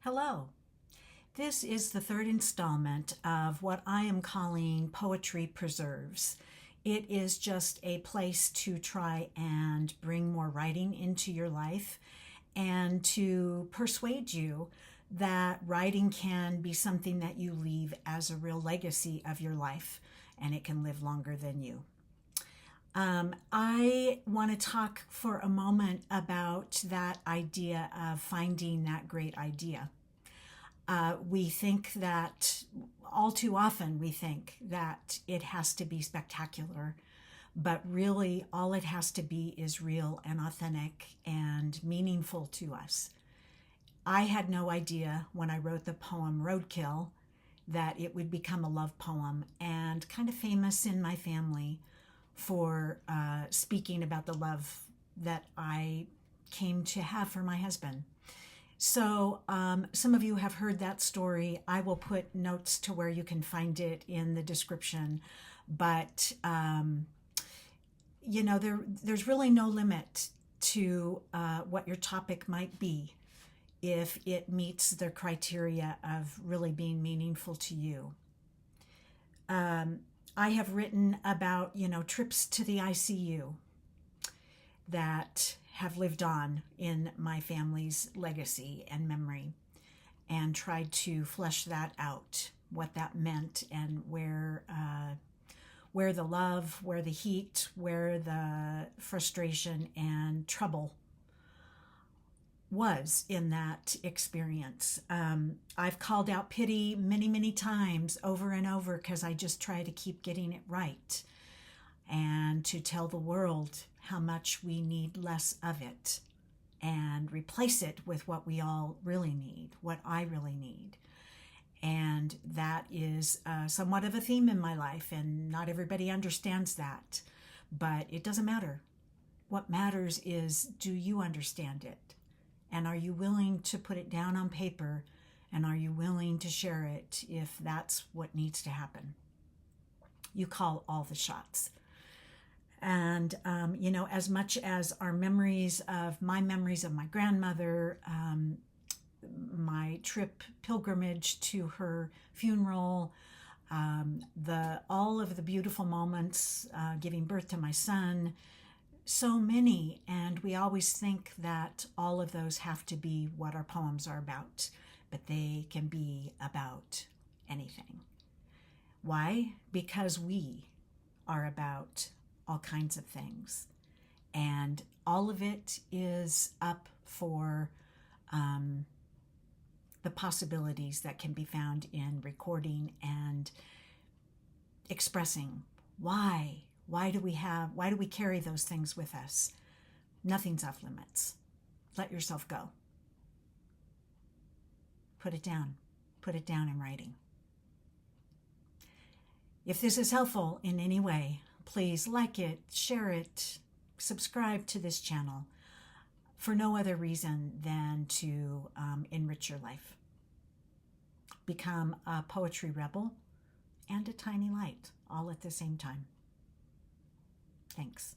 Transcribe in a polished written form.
Hello. This is the third installment of what I am calling Poetry Preserves. It is just a place to try and bring more writing into your life and to persuade you that writing can be something that you leave as a real legacy of your life and it can live longer than you. I want to talk for a moment about that idea of finding that great idea. We think that all too often we think that it has to be spectacular, but really all it has to be is real and authentic and meaningful to us. I had no idea when I wrote the poem Roadkill that it would become a love poem and kind of famous in my family for speaking about the love that I came to have for my husband. So some of you have heard that story. I will put notes to where you can find it in the description. But, there's really no limit to what your topic might be if it meets the criteria of really being meaningful to you. I have written about, trips to the ICU that have lived on in my family's legacy and memory and tried to flesh that out, what that meant and where the love, where the heat, where the frustration and trouble was in that experience. I've called out pity many, many times over and over because I just try to keep getting it right and to tell the world how much we need less of it and replace it with what we all really need, what I really need. And that is somewhat of a theme in my life, and not everybody understands that, but it doesn't matter. What matters is, do you understand it? And are you willing to put it down on paper? And are you willing to share it if that's what needs to happen? You call all the shots. And, as much as our memories of my grandmother, my trip pilgrimage to her funeral, all of the beautiful moments, giving birth to my son, so many. And we always think that all of those have to be what our poems are about, but they can be about anything. Why? Because we are about all kinds of things. And all of it is up for the possibilities that can be found in recording and expressing. Why? Why do we carry those things with us? Nothing's off limits. Let yourself go. Put it down. Put it down in writing. If this is helpful in any way, please like it, share it, subscribe to this channel for no other reason than to enrich your life. Become a poetry rebel and a tiny light all at the same time. Thanks.